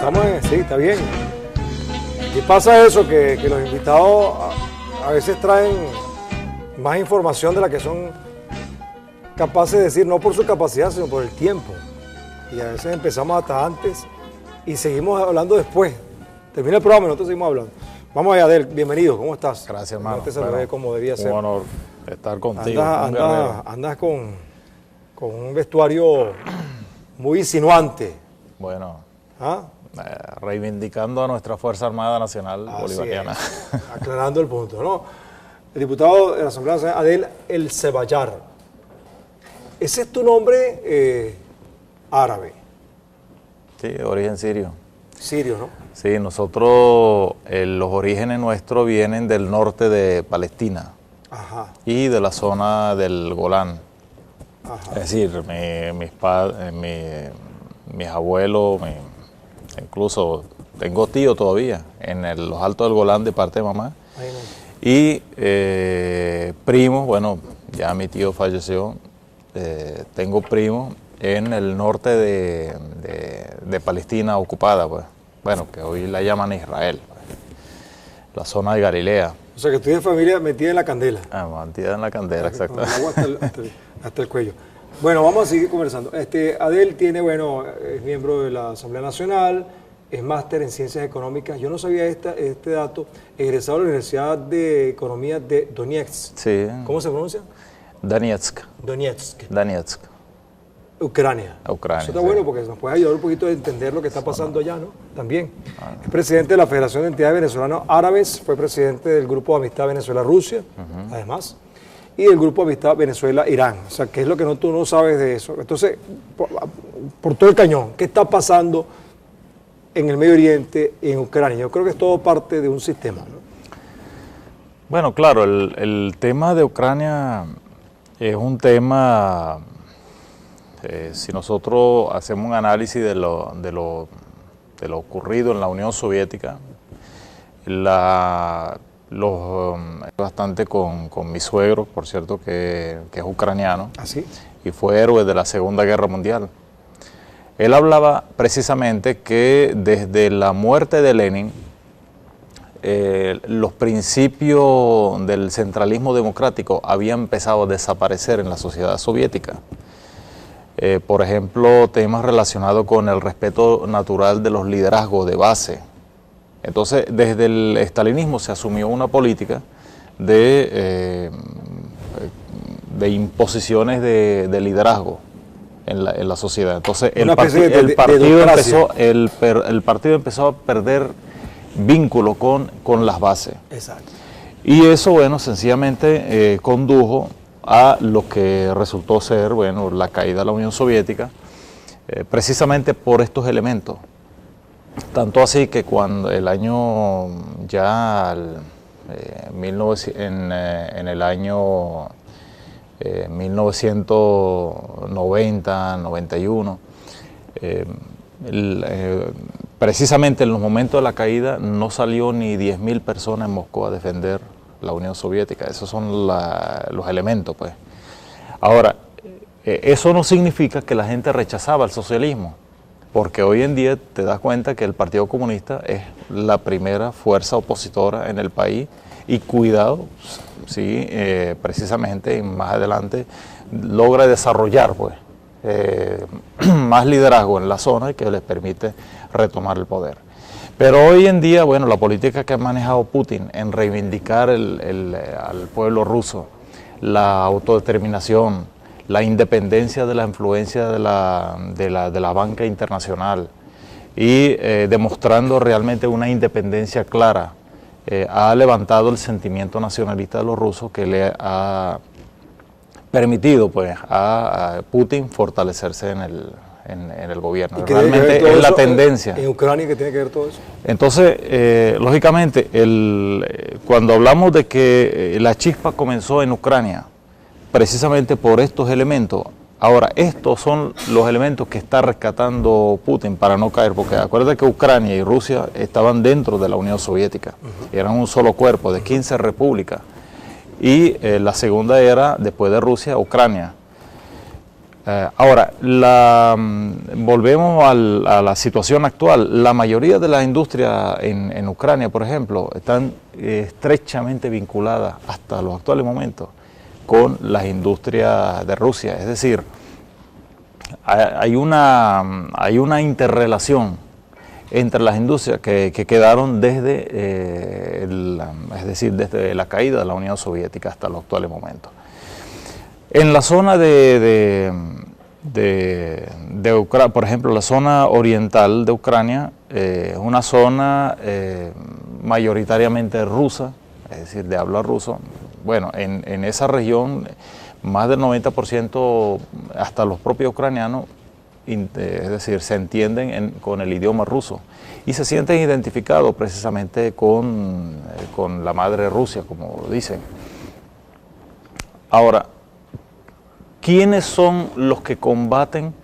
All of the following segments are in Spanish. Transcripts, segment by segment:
estamos en, sí, está bien. Y pasa eso, que los invitados a veces traen más información de la que son capaces de decir, no por su capacidad, sino por el tiempo. Y a veces empezamos hasta antes y seguimos hablando después. Termina el programa y nosotros seguimos hablando. Vamos allá, Adel, bienvenido, ¿cómo estás? Gracias, hermano. No te saludé como debía ser. Un honor estar contigo. Andas con un vestuario muy insinuante. Bueno, ¿Ah? reivindicando a nuestra Fuerza Armada Nacional Bolivariana. Aclarando el punto, ¿no? El diputado de la Asamblea Nacional, Adel El Ceballar. Ese es tu nombre árabe. Sí, de origen sirio. Sirio, ¿no? Sí, nosotros, los orígenes nuestros vienen del norte de Palestina. Ajá. Y de la zona del Golán. Ajá. Es decir, mis abuelos, incluso tengo tío todavía en los Altos del Golán de parte de mamá. Ahí no. Y primos, bueno, ya mi tío falleció, tengo primos en el norte de Palestina ocupada, pues. Bueno, que hoy la llaman Israel, pues. La zona de Galilea. O sea, que tú tienes familia metida en la candela. Metida en la candela, exacto. Con el agua hasta el cuello. Bueno, vamos a seguir conversando. Adel tiene, bueno, es miembro de la Asamblea Nacional, es máster en Ciencias Económicas. Yo no sabía este dato. Egresado de la Universidad de Economía de Donetsk. Sí. ¿Cómo se pronuncia? Donetsk. Donetsk. Ucrania. Ucrania. Eso está bueno porque nos puede ayudar un poquito a entender lo que está pasando allá, ¿no? También. Es presidente de la Federación de Entidades Venezolanos Árabes, fue presidente del Grupo de Amistad Venezuela-Rusia, además, y del Grupo de Amistad Venezuela-Irán. O sea, ¿qué es lo que tú no sabes de eso? Entonces, por todo el cañón, ¿qué está pasando en el Medio Oriente y en Ucrania? Yo creo que es todo parte de un sistema, ¿no? Bueno, claro, el tema de Ucrania es un tema... si nosotros hacemos un análisis de lo ocurrido en la Unión Soviética, bastante con mi suegro, por cierto, que es ucraniano, ¿Así? Y fue héroe de la Segunda Guerra Mundial. Él hablaba precisamente que desde la muerte de Lenin, los principios del centralismo democrático habían empezado a desaparecer en la sociedad soviética. Por ejemplo, temas relacionados con el respeto natural de los liderazgos de base. Entonces, desde el estalinismo se asumió una política de imposiciones de liderazgo en la sociedad. Entonces, el partido empezó a perder vínculo con las bases. Exacto. Y eso, bueno, sencillamente condujo a lo que resultó ser, bueno, la caída de la Unión Soviética, precisamente por estos elementos. Tanto así que cuando el año ya, en el año 1990, 91, precisamente en los momentos de la caída no salió ni 10.000 personas en Moscú a defender la Unión Soviética. Esos son los elementos, pues. Ahora, eso no significa que la gente rechazaba el socialismo, porque hoy en día te das cuenta que el Partido Comunista es la primera fuerza opositora en el país y cuidado, sí, precisamente y más adelante logra desarrollar, pues, más liderazgo en la zona que les permite retomar el poder. Pero hoy en día, bueno, la política que ha manejado Putin en reivindicar al pueblo ruso, la autodeterminación, la independencia de la influencia de la banca internacional y demostrando realmente una independencia clara, ha levantado el sentimiento nacionalista de los rusos que le ha permitido, pues, a Putin fortalecerse en el gobierno. Realmente es la tendencia. ¿En Ucrania qué tiene que ver todo eso? Entonces, lógicamente, cuando hablamos de que la chispa comenzó en Ucrania, precisamente por estos elementos, ahora, estos son los elementos que está rescatando Putin para no caer, porque acuérdate que Ucrania y Rusia estaban dentro de la Unión Soviética, eran un solo cuerpo de 15 repúblicas, y la segunda era, después de Rusia, Ucrania. Ahora, volvemos a la situación actual. La mayoría de las industrias en Ucrania, por ejemplo, están estrechamente vinculadas hasta los actuales momentos con las industrias de Rusia. Es decir, hay una interrelación entre las industrias que quedaron desde, desde la caída de la Unión Soviética hasta los actuales momentos. En la zona de Ucrania, por ejemplo, la zona oriental de Ucrania es una zona mayoritariamente rusa, es decir, de habla ruso. Bueno, en esa región más del 90%, hasta los propios ucranianos, es decir, se entienden con el idioma ruso y se sienten identificados precisamente con la madre Rusia, como dicen. Ahora, ¿quiénes son los que combaten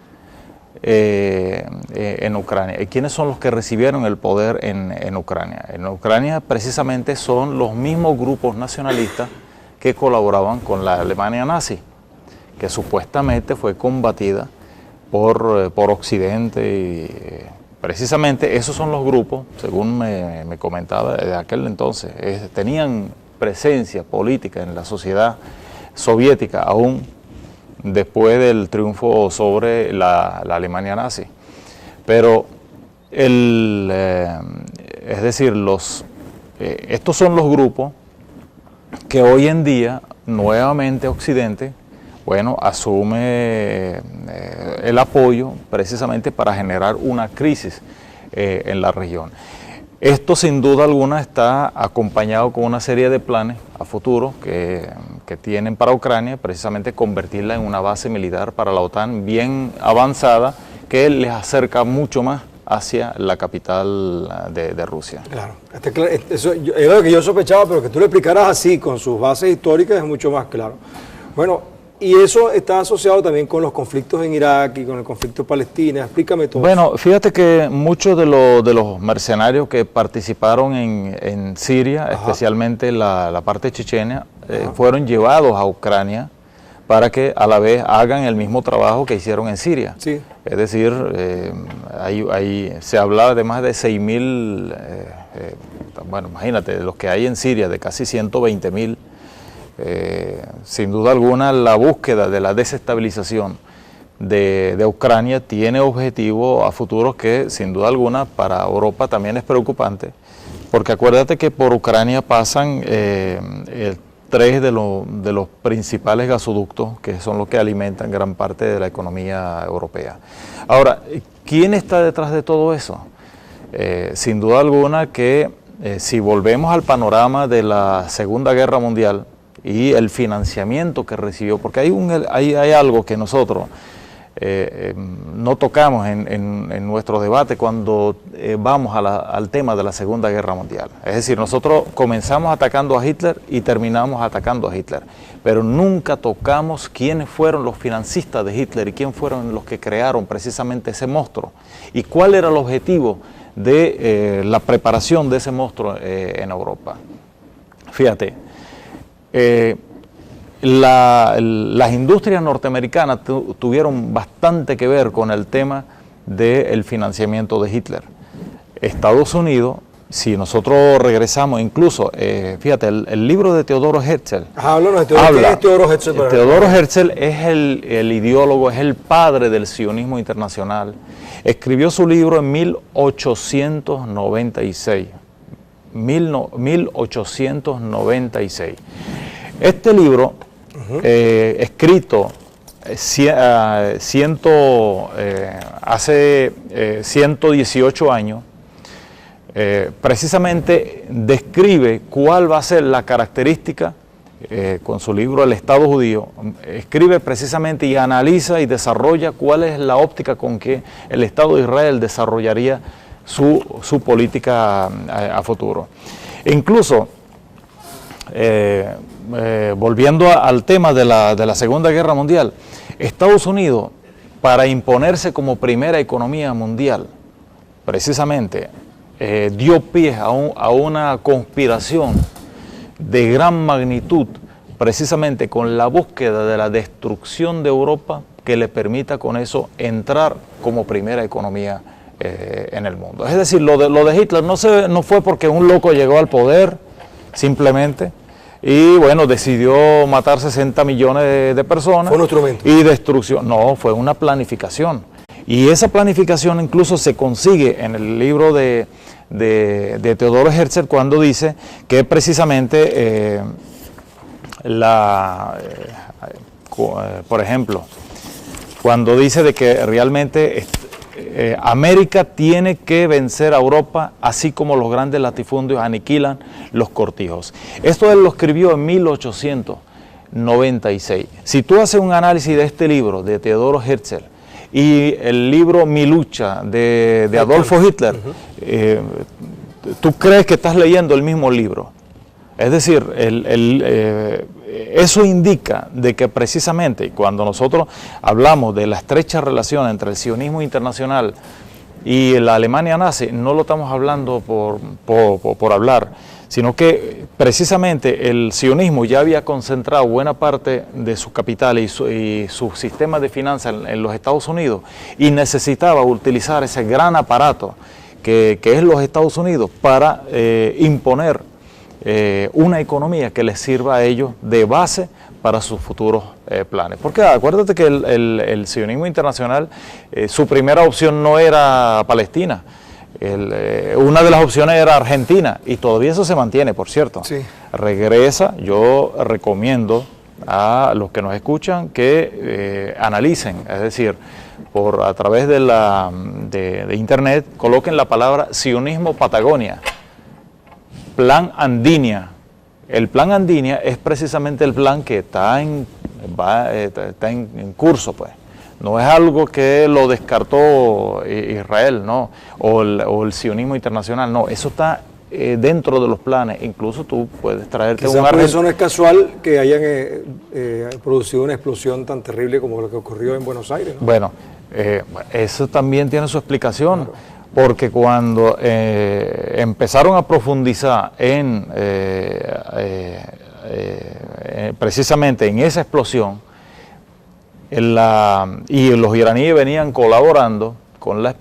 en Ucrania? ¿Y quiénes son los que recibieron el poder en Ucrania? En Ucrania precisamente son los mismos grupos nacionalistas que colaboraban con la Alemania nazi, que supuestamente fue combatida por Occidente. Y precisamente esos son los grupos, según me comentaba de aquel entonces, tenían presencia política en la sociedad soviética aún después del triunfo sobre la Alemania nazi. Pero, es decir, estos son los grupos que hoy en día, nuevamente Occidente, bueno, asume el apoyo precisamente para generar una crisis en la región. Esto sin duda alguna está acompañado con una serie de planes a futuro que tienen para Ucrania, precisamente convertirla en una base militar para la OTAN bien avanzada, que les acerca mucho más hacia la capital de Rusia. Claro, eso era lo que yo sospechaba, pero que tú lo explicaras así, con sus bases históricas, es mucho más claro. Bueno, y eso está asociado también con los conflictos en Irak y con el conflicto en Palestina. Explícame todo. Bueno, fíjate que muchos de los mercenarios que participaron en Siria, ajá, especialmente la parte chechena, fueron llevados a Ucrania para que a la vez hagan el mismo trabajo que hicieron en Siria. Sí. Es decir, se habla de más de 6.000, bueno, imagínate, de los que hay en Siria, de casi 120.000. Sin duda alguna, la búsqueda de la desestabilización de Ucrania tiene objetivos a futuros que, sin duda alguna, para Europa también es preocupante, porque acuérdate que por Ucrania pasan tres de los principales gasoductos, que son los que alimentan gran parte de la economía europea. Ahora, ¿quién está detrás de todo eso? Sin duda alguna que si volvemos al panorama de la Segunda Guerra Mundial, y el financiamiento que recibió, porque hay algo que nosotros no tocamos en nuestro debate cuando vamos al tema de la Segunda Guerra Mundial. Es decir, nosotros comenzamos atacando a Hitler y terminamos atacando a Hitler, pero nunca tocamos quiénes fueron los financistas de Hitler y quiénes fueron los que crearon precisamente ese monstruo y cuál era el objetivo de la preparación de ese monstruo en Europa. Fíjate. Las industrias norteamericanas tuvieron bastante que ver con el tema del financiamiento de Hitler. Estados Unidos, si nosotros regresamos, incluso, fíjate, el libro de Teodoro Herzl. Háblanos de Teodoro. ¿Quién es Teodoro Herzl? Teodoro Herzl es el ideólogo, es el padre del sionismo internacional. Escribió su libro en 1896. 1896. Este libro, escrito hace 118 años, precisamente describe cuál va a ser la característica, con su libro El Estado Judío, escribe precisamente y analiza y desarrolla cuál es la óptica con que el Estado de Israel desarrollaría su política a futuro. E incluso, volviendo al tema de la Segunda Guerra Mundial, Estados Unidos, para imponerse como primera economía mundial, precisamente dio pie a una conspiración de gran magnitud, precisamente con la búsqueda de la destrucción de Europa que le permita con eso entrar como primera economía en el mundo. Es decir, lo de Hitler no fue porque un loco llegó al poder simplemente y bueno, decidió matar 60 millones de personas. Fue un instrumento. Y destrucción. No, fue una planificación. Y esa planificación incluso se consigue en el libro de Theodor Herzl, cuando dice que precisamente por ejemplo, cuando dice de que realmente América tiene que vencer a Europa, así como los grandes latifundios aniquilan los cortijos. Esto él lo escribió en 1896. Si tú haces un análisis de este libro de Theodor Herzl y el libro Mi lucha de Adolfo Hitler, tú crees que estás leyendo el mismo libro. Es decir, eso indica de que precisamente cuando nosotros hablamos de la estrecha relación entre el sionismo internacional y la Alemania nazi, no lo estamos hablando por hablar, sino que precisamente el sionismo ya había concentrado buena parte de su capital y su sistema de finanzas en los Estados Unidos y necesitaba utilizar ese gran aparato que es los Estados Unidos para imponer una economía que les sirva a ellos de base para sus futuros planes. Porque acuérdate que el sionismo internacional, su primera opción no era Palestina, una de las opciones era Argentina, y todavía eso se mantiene, por cierto. Sí. Regresa, yo recomiendo a los que nos escuchan que analicen, es decir, a través de internet, coloquen la palabra sionismo Patagonia. Plan Andinia. El plan Andinia es precisamente el plan que está en curso, pues. No es algo que lo descartó Israel, no, o el sionismo internacional, no. Eso está dentro de los planes. Incluso tú puedes traerte un por eso no es casual que hayan producido una explosión tan terrible como lo que ocurrió en Buenos Aires, ¿no? Bueno, eso también tiene su explicación. Claro. Porque cuando empezaron a profundizar precisamente en esa explosión, y los iraníes venían colaborando con el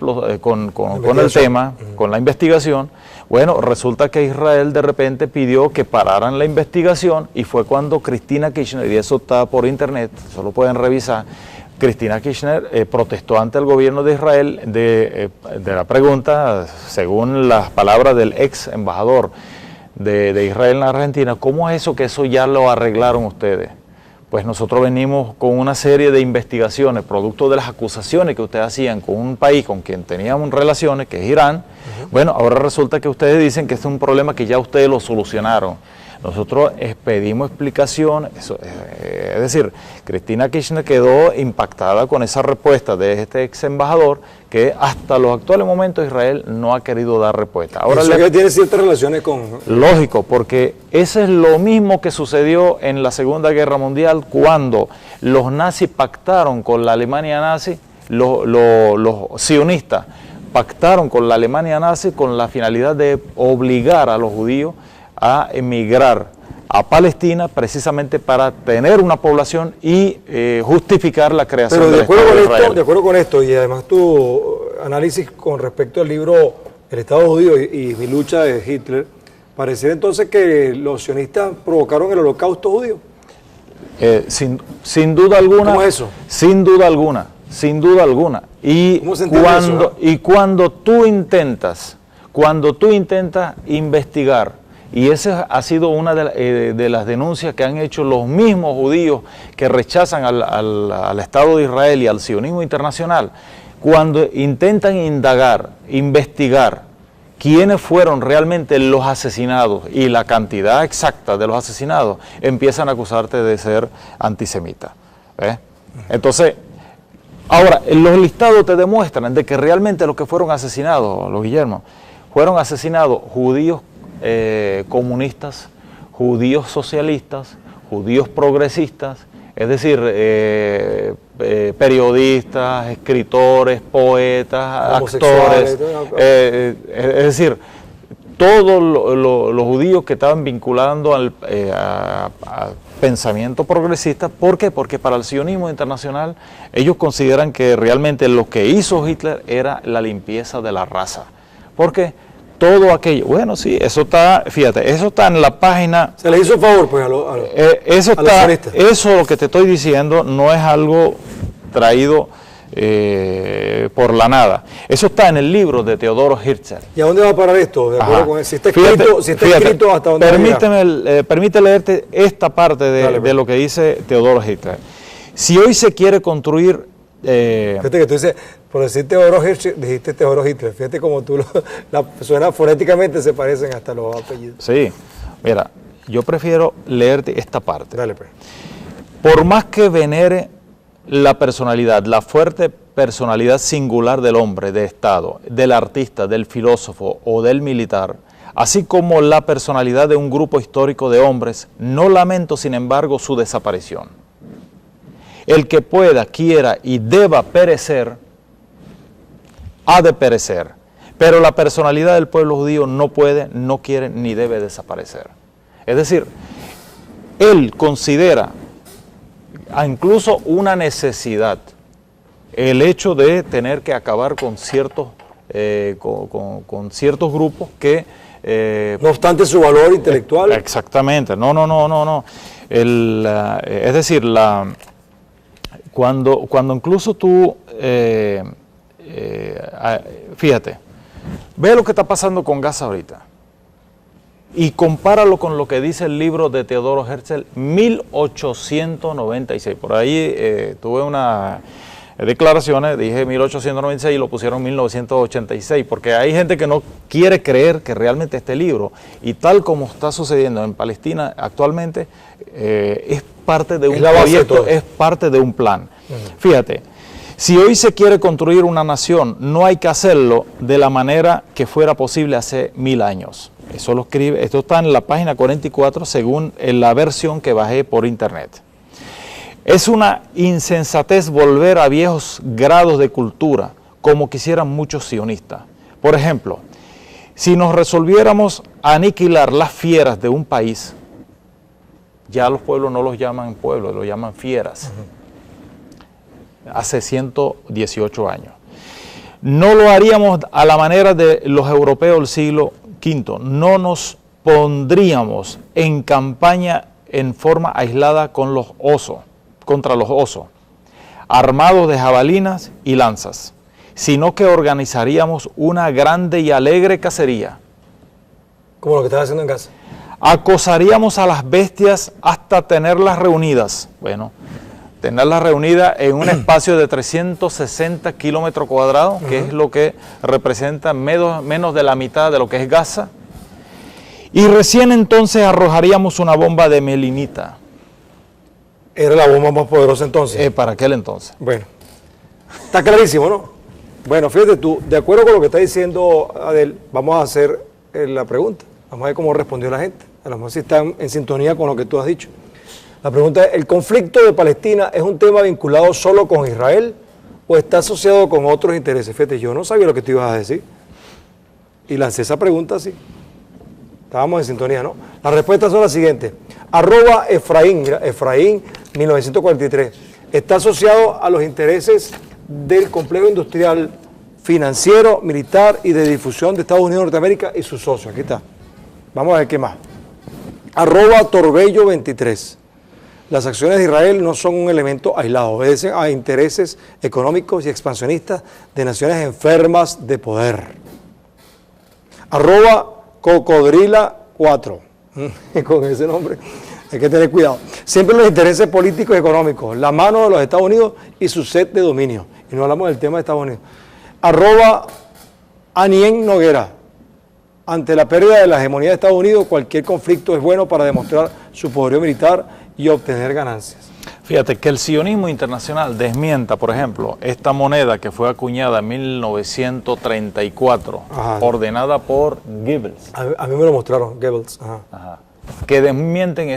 tema, con la investigación, bueno, resulta que Israel de repente pidió que pararan la investigación, y fue cuando Cristina Kirchner, y eso está por internet, eso lo pueden revisar, Cristina Kirchner protestó ante el gobierno de Israel de la pregunta, según las palabras del ex embajador de Israel en la Argentina, ¿cómo es eso que eso ya lo arreglaron ustedes? Pues nosotros venimos con una serie de investigaciones, producto de las acusaciones que ustedes hacían con un país con quien teníamos relaciones, que es Irán. Bueno, ahora resulta que ustedes dicen que este es un problema que ya ustedes lo solucionaron. Nosotros pedimos explicación, es decir, Cristina Kirchner quedó impactada con esa respuesta de este ex embajador, que hasta los actuales momentos Israel no ha querido dar respuesta. Ahora eso que tiene ciertas relaciones con... Lógico, porque eso es lo mismo que sucedió en la Segunda Guerra Mundial, cuando los nazis pactaron con la Alemania nazi, los sionistas pactaron con la Alemania nazi con la finalidad de obligar a los judíos a emigrar a Palestina, precisamente para tener una población y justificar la creación del Estado de Israel. De acuerdo con esto, y además tu análisis con respecto al libro El Estado Judío y Mi lucha de Hitler, pareciera entonces que los sionistas provocaron el holocausto judío. Sin duda alguna. ¿Cómo es eso? Sin duda alguna, sin duda alguna. Y ¿Cómo se entiende eso? Y cuando tú intentas investigar, y esa ha sido una de las denuncias que han hecho los mismos judíos que rechazan al Estado de Israel y al sionismo internacional, cuando intentan investigar quiénes fueron realmente los asesinados y la cantidad exacta de los asesinados, empiezan a acusarte de ser antisemita. Entonces, ahora, los listados te demuestran de que realmente los que fueron asesinados, los Guillermo, fueron asesinados judíos comunistas, judíos socialistas, judíos progresistas, es decir, periodistas, escritores, poetas, actores, es decir, todos los judíos que estaban vinculando pensamiento progresista. ¿Por qué? Porque para el sionismo internacional ellos consideran que realmente lo que hizo Hitler era la limpieza de la raza. Porque todo aquello, bueno, sí, eso está, fíjate, eso está en la página. Se le hizo un favor, pues, eso a los sionistas. Eso lo que te estoy diciendo no es algo traído por la nada. Eso está en el libro de Teodoro Herzl. ¿Y a dónde va a parar esto? De acuerdo con él? Si está escrito, ¿hasta dónde permíteme leerte esta parte de lo que dice Teodoro Herzl. Si hoy se quiere construir... Fíjate que tú dices, por decir Teodoro Herzl, dijiste Teodoro Hitler. Fíjate como tú suena fonéticamente, se parecen hasta los apellidos. Sí, mira, yo prefiero leerte esta parte. Dale, pues. Por más que venere la personalidad, la fuerte personalidad singular del hombre, de Estado, del artista, del filósofo o del militar, así como la personalidad de un grupo histórico de hombres, no lamento, sin embargo, su desaparición. El que pueda, quiera y deba perecer, ha de perecer. Pero la personalidad del pueblo judío no puede, no quiere ni debe desaparecer. Es decir, él considera incluso una necesidad el hecho de tener que acabar con ciertos, con ciertos grupos que... no obstante su valor intelectual. Exactamente, no. Es decir, cuando incluso tú, fíjate, ve lo que está pasando con Gaza ahorita y compáralo con lo que dice el libro de Teodoro Herzl, 1896. Por ahí tuve unas declaraciones, dije 1896 y lo pusieron 1986, porque hay gente que no quiere creer que realmente este libro, y tal como está sucediendo en Palestina actualmente, es parte de un proyecto, es parte de un plan. Fíjate, si hoy se quiere construir una nación, no hay que hacerlo de la manera que fuera posible hace 1000 años. Eso lo escribe, esto está en la página 44 según la versión que bajé por internet. Es una insensatez volver a viejos grados de cultura, como quisieran muchos sionistas. Por ejemplo, si nos resolviéramos a aniquilar las fieras de un país, ya los pueblos no los llaman pueblos, los llaman fieras. Hace 118 años. No lo haríamos a la manera de los europeos del siglo V. No nos pondríamos en campaña en forma aislada con los osos, contra los osos, armados de jabalinas y lanzas, sino que organizaríamos una grande y alegre cacería. Como lo que estás haciendo en Gaza. Acosaríamos a las bestias hasta tenerlas reunidas. Bueno, tenerlas reunidas en un espacio de 360 kilómetros cuadrados, que es lo que representa menos de la mitad de lo que es Gaza. Y recién entonces arrojaríamos una bomba de melinita. ¿Era la bomba más poderosa entonces? Para aquel entonces. Bueno, está clarísimo, ¿no? Bueno, fíjate tú, de acuerdo con lo que está diciendo Adel, vamos a hacer la pregunta. Vamos a ver cómo respondió la gente. A lo mejor si están en sintonía con lo que tú has dicho. La pregunta es, ¿el conflicto de Palestina es un tema vinculado solo con Israel o está asociado con otros intereses? Fíjate, yo no sabía lo que tú ibas a decir. Y lancé esa pregunta así. Estábamos en sintonía, ¿no? Las respuestas son las siguientes. @Efraín, mira, Efraín 1943. Está asociado a los intereses del complejo industrial, financiero, militar y de difusión de Estados Unidos de Norteamérica y sus socios. Aquí está. Vamos a ver qué más. @Torbello 23. Las acciones de Israel no son un elemento aislado, obedecen a intereses económicos y expansionistas de naciones enfermas de poder. @Cocodrila4. Con ese nombre hay que tener cuidado. Siempre los intereses políticos y económicos, la mano de los Estados Unidos y su sed de dominio. Y no hablamos del tema de Estados Unidos. @Anien Noguera. Ante la pérdida de la hegemonía de Estados Unidos, cualquier conflicto es bueno para demostrar su poderío militar y obtener ganancias. Fíjate que el sionismo internacional desmienta, por ejemplo, esta moneda que fue acuñada en 1934, ordenada por Goebbels. A mí me lo mostraron, Goebbels. Que desmienten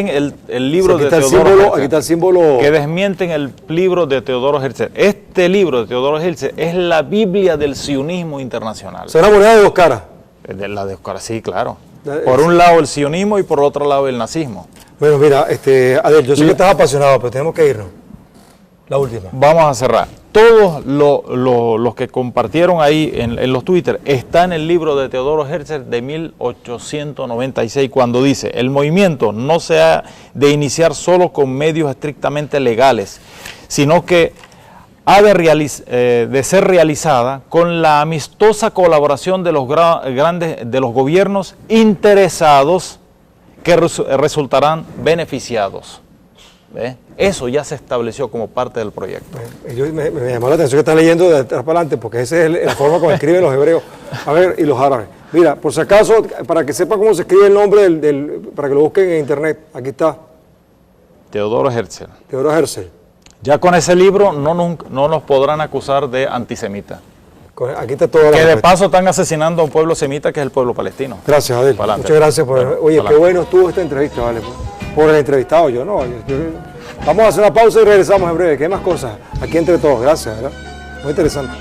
el libro de Teodoro Herzl. Aquí está el símbolo. Que desmienten el libro de Teodoro Herzl. Este libro de Teodoro Herzl es la Biblia del sionismo internacional. ¿Es una moneda de dos caras? La de dos caras, sí, claro. Por un lado el sionismo y por otro lado el nazismo. Bueno, mira, Adel, yo sé que estás apasionado, pero tenemos que irnos. La última. Vamos a cerrar. Todos los que compartieron ahí en los Twitter está en el libro de Teodoro Herzl de 1896, cuando dice: el movimiento no se ha de iniciar solo con medios estrictamente legales, sino que ha de ser realizada con la amistosa colaboración de los gobiernos interesados que resultarán beneficiados. ¿Ve? Eso ya se estableció como parte del proyecto. Me llamó la atención que estás leyendo de atrás para adelante, porque esa es la forma como escriben los hebreos. A ver, y los árabes. Mira, por si acaso, para que sepan cómo se escribe el nombre para que lo busquen en internet, aquí está. Teodoro Herzl. Teodoro Herzl. Ya con ese libro no nos podrán acusar de antisemitas. Aquí está todo. Que de paso están asesinando a un pueblo semita que es el pueblo palestino. Gracias, Adel. Muchas gracias por... Oye, qué bueno estuvo esta entrevista, ¿vale? Por el entrevistado, yo no. Vamos a hacer una pausa y regresamos en breve. ¿Qué más cosas? Aquí entre todos. Gracias, ¿verdad? Muy interesante.